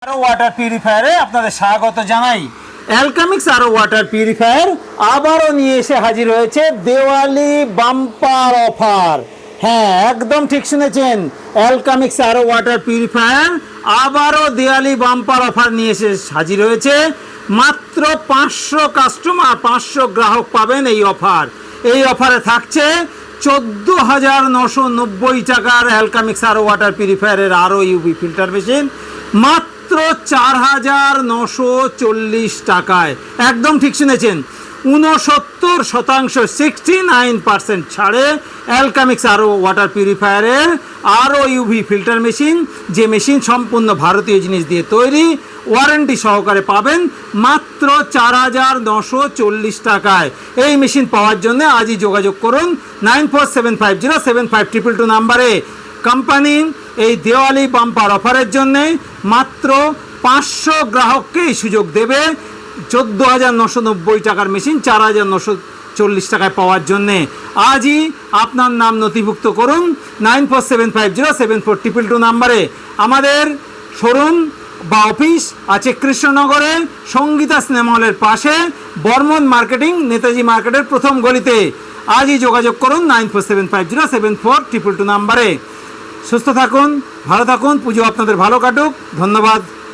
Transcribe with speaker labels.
Speaker 1: আরো ওয়াটার পিউরিফায়ারে আপনাদের স্বাগত জানাই। অ্যালকামিক্স আরো ওয়াটার পিউরিফায়ার আবারও নিয়ে এসে হাজির হয়েছে দেওয়ালি বাম্পার অফার। হ্যাঁ, একদম ঠিক শুনেছেন, অ্যালকামিক্স আরো ওয়াটার পিউরিফায়ার আবারও দেওয়ালি বাম্পার অফার নিয়ে এসে হাজির হয়েছে। মাত্র 500 কাস্টমার, 500 গ্রাহক পাবেন এই অফার। এই অফারে থাকছে 14,990 টাকার অ্যালকামিক্স আরো ওয়াটার পিউরিফায়ারের আরও ইউভি ফিল্টার মেশিন মাত্র 4,940 টাকায়। একদম ঠিক শুনেছেন, 69% 69% ছাড়ে অ্যালকামিক্স আরও ওয়াটার পিউরিফায়ারের আরও ইউভি ফিল্টার মেশিন, যে মেশিন সম্পূর্ণ ভারতীয় জিনিস দিয়ে তৈরি, ওয়ারেন্টি সহকারে পাবেন মাত্র 4,940 টাকায়। এই মেশিন পাওয়ার জন্য আজই যোগাযোগ করুন 9475075222 নাম্বারে। কোম্পানি এই দেওয়ালি বাম্পার অফারের জন্যে মাত্র 500 গ্রাহককে এই সুযোগ দেবে 14,990 টাকার মেশিন 4,940 টাকায় পাওয়ার জন্যে। আজই আপনার নাম নথিভুক্ত করুন 9475074222 নাম্বারে। আমাদের শোরুম বা অফিস আছে কৃষ্ণনগরে সঙ্গীতা সিনেমা হলের পাশে, বর্মন মার্কেটিং, নেতাজি মার্কেটের প্রথম গলিতে। আজই যোগাযোগ করুন 9475074222 নাম্বারে। সুস্থ থাকুন, ভালো থাকুন, পুজো আপনাদের ভালো কাটুক। ধন্যবাদ।